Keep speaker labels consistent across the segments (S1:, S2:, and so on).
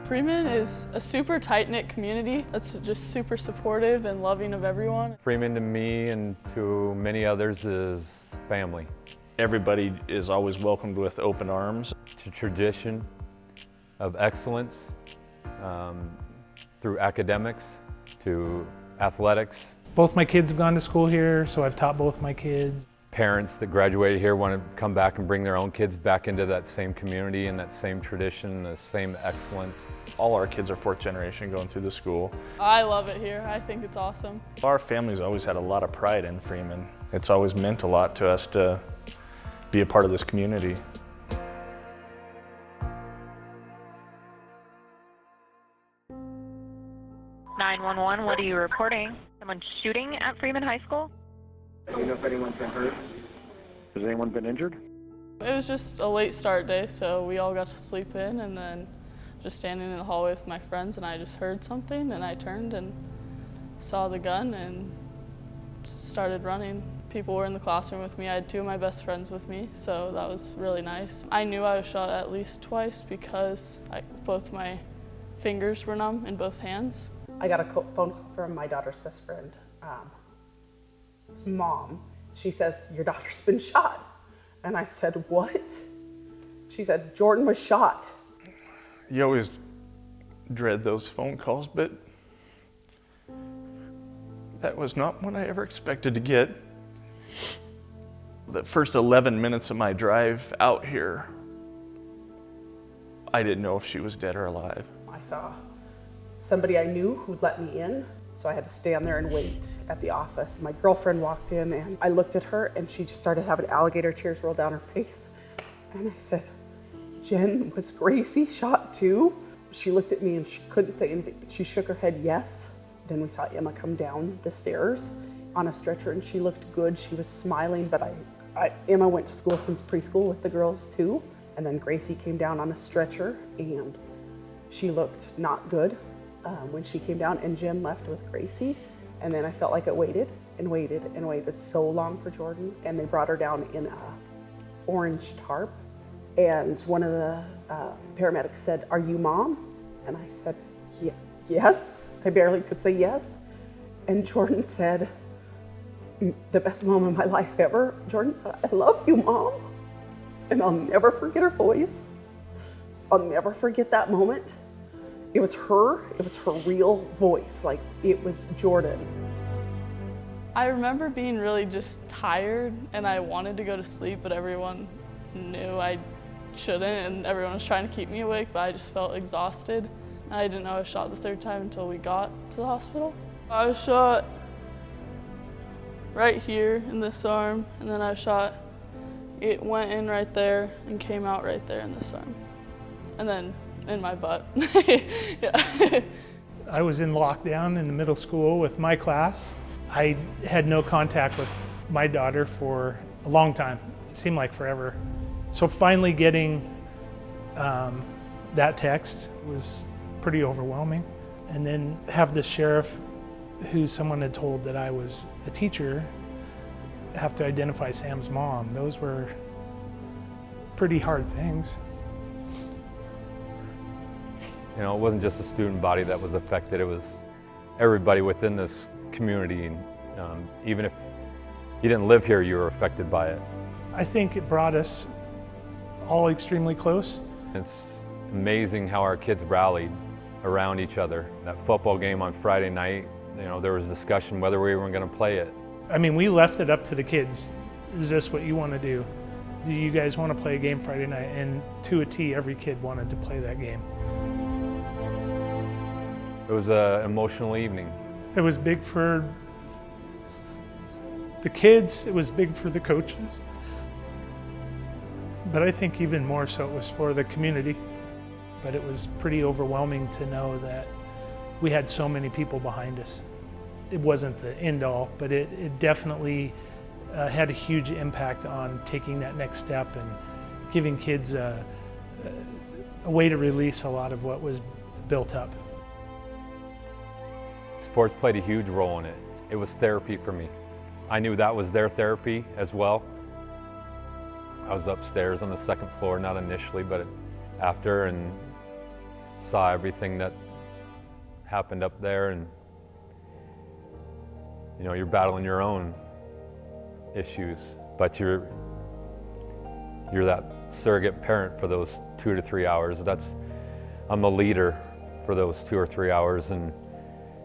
S1: Freeman is a super tight-knit community that's just super supportive and loving of everyone.
S2: Freeman to me and to many others is family.
S3: Everybody is always welcomed with open arms.
S2: To tradition of excellence through academics to athletics.
S4: Both my kids have gone to school here, so I've taught both my kids.
S2: Parents that graduated here want to come back and bring their own kids back into that same community and that same tradition, the same excellence.
S3: All our kids are fourth generation going through the school.
S1: I love it here. I think it's awesome.
S3: Our family's always had a lot of pride in Freeman. It's always meant a lot to us to be a part of this community.
S5: (911), what are you reporting? Someone shooting at Freeman High School?
S6: Do you know if anyone's been hurt?
S3: Has anyone been injured?
S1: It was just a late start day, so we all got to sleep in, and then just standing in the hallway with my friends, and I just heard something, and I turned and saw the gun and started running. People were in the classroom with me. I had two of my best friends with me, so that was really nice. I knew I was shot at least twice because both my fingers were numb in both hands.
S7: I got a phone call from my daughter's best friend, his mom. She says, "Your daughter's been shot." And I said, "What?" She said, "Jordan was shot."
S3: You always dread those phone calls, but that was not what I ever expected to get. The first 11 minutes of my drive out here, I didn't know if she was dead or alive.
S7: I saw somebody I knew who let me in, so I had to stand there and wait at the office. My girlfriend walked in and I looked at her and she just started having alligator tears roll down her face. And I said, "Jen, was Gracie shot too?" She looked at me and she couldn't say anything, but she shook her head yes. Then we saw Emma come down the stairs on a stretcher and she looked good. She was smiling, but Emma went to school since preschool with the girls too. And then Gracie came down on a stretcher and she looked not good when she came down, and Jen left with Gracie. And then I felt like it waited and waited and waited so long for Jordan, and they brought her down in a orange tarp. And one of the paramedics said, "Are you Mom?" And I said, "Yes." I barely could say yes. And Jordan said, "The best mom of my life ever." Jordan said, "I love you, Mom." And I'll never forget her voice. I'll never forget that moment. It was her real voice, like it was Jordan.
S1: I remember being really just tired and I wanted to go to sleep, but everyone knew I shouldn't and everyone was trying to keep me awake, but I just felt exhausted. And I didn't know I was shot the third time until we got to the hospital. I was shot right here in this arm, and then I was shot, it went in right there and came out right there in this arm. And then in my butt. Yeah.
S4: I was in lockdown in the middle school with my class. I had no contact with my daughter for a long time. It seemed like forever. So finally getting that text was pretty overwhelming. And then have the sheriff, who someone had told that I was a teacher, have to identify Sam's mom. Those were pretty hard things.
S2: You know, it wasn't just the student body that was affected, it was everybody within this community. And even if you didn't live here, you were affected by it.
S4: I think it brought us all extremely close.
S2: It's amazing how our kids rallied around each other. That football game on Friday night, you know, there was discussion whether we were going to play it.
S4: I mean, we left it up to the kids. Is this what you want to do? Do you guys want to play a game Friday night? And to a T, every kid wanted to play that game.
S2: It was an emotional evening.
S4: It was big for the kids, it was big for the coaches. But I think even more so it was for the community. But it was pretty overwhelming to know that we had so many people behind us. It wasn't the end all, but it definitely had a huge impact on taking that next step and giving kids a way to release a lot of what was built up.
S2: Sports played a huge role in it. It was therapy for me. I knew that was their therapy as well. I was upstairs on the second floor, not initially, but after, and saw everything that happened up there, and you know, you're battling your own issues, but you're that surrogate parent for those 2 to 3 hours. I'm a leader for those 2 or 3 hours, and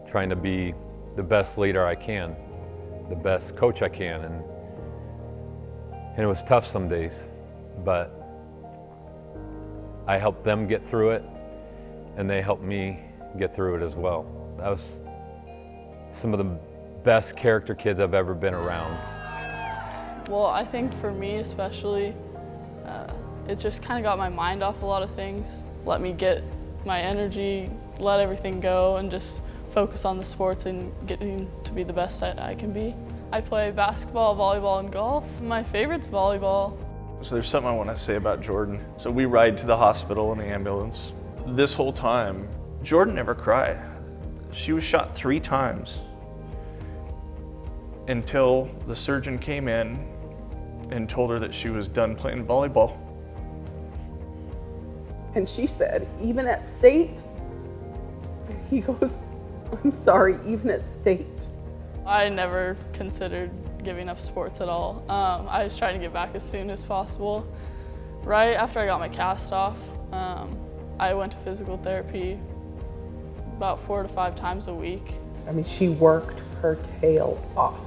S2: trying to be the best leader I can, the best coach I can, and it was tough some days, but I helped them get through it, and they helped me get through it as well. That was some of the best character kids I've ever been around.
S1: Well, I think for me especially, it just kind of got my mind off a lot of things, let me get my energy, let everything go, and just focus on the sports and getting to be the best I can be. I play basketball, volleyball, and golf. My favorite's volleyball.
S3: So there's something I want to say about Jordan. So we ride to the hospital in the ambulance. This whole time, Jordan never cried. She was shot 3 times until the surgeon came in and told her that she was done playing volleyball.
S7: And she said, even at state? He goes, I'm sorry, even at state.
S1: I never considered giving up sports at all. I was trying to get back as soon as possible. Right after I got my cast off, I went to physical therapy about 4 to 5 times a week.
S7: I mean, she worked her tail off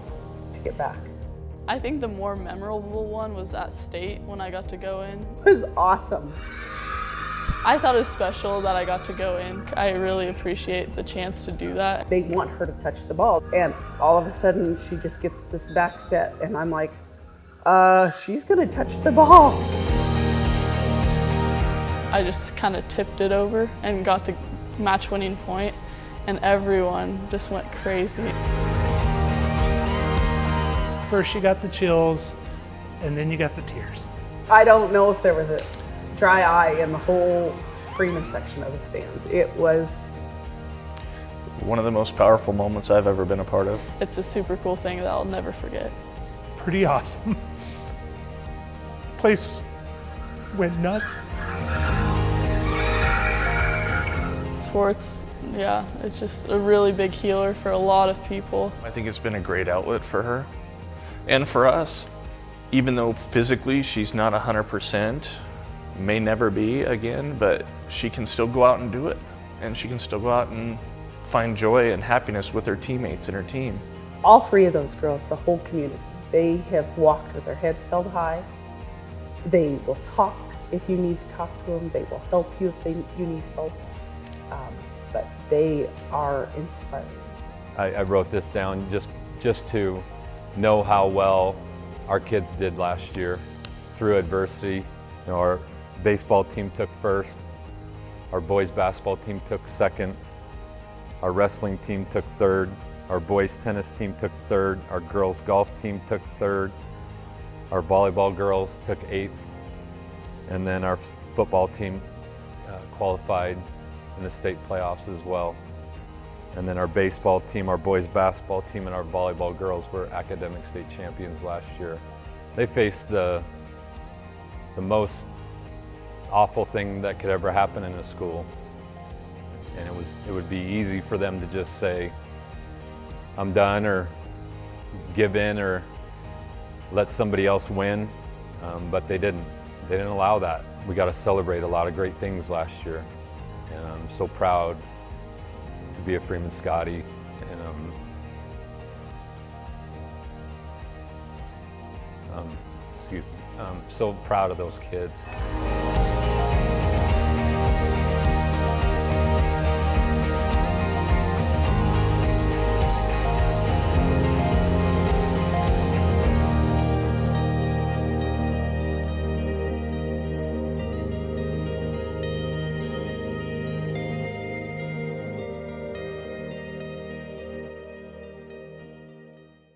S7: to get back.
S1: I think the more memorable one was at state when I got to go in.
S7: It was awesome.
S1: I thought it was special that I got to go in. I really appreciate the chance to do that.
S7: They want her to touch the ball, and all of a sudden she just gets this back set, and I'm like, she's gonna touch the ball.
S1: I just kind of tipped it over and got the match-winning point, and everyone just went crazy.
S4: First you got the chills, and then you got the tears.
S7: I don't know if there was a dry eye in the whole Freeman section of the stands. It was
S3: one of the most powerful moments I've ever been a part of.
S1: It's a super cool thing that I'll never forget.
S4: Pretty awesome. The place went nuts.
S1: Sports, yeah, it's just a really big healer for a lot of people.
S3: I think it's been a great outlet for her and for us. Even though physically she's not 100%, may never be again, but she can still go out and do it. And she can still go out and find joy and happiness with her teammates and her team.
S7: all 3 of those girls, the whole community. They have walked with their heads held high. They will talk if you need to talk to them. They will help you if you need help. But they are inspiring.
S2: I wrote this down just to know how well our kids did last year through adversity. You know, our baseball team took first, our boys basketball team took second, our wrestling team took third, our boys tennis team took third, our girls golf team took third, our volleyball girls took 8th, and then our football team qualified in the state playoffs as well. And then our baseball team, our boys basketball team, and our volleyball girls were academic state champions last year. They faced the most awful thing that could ever happen in a school. And it would be easy for them to just say, I'm done, or give in, or let somebody else win, but they didn't. They didn't allow that. We got to celebrate a lot of great things last year, and I'm so proud to be a Freeman Scotty, and I'm so proud of those kids.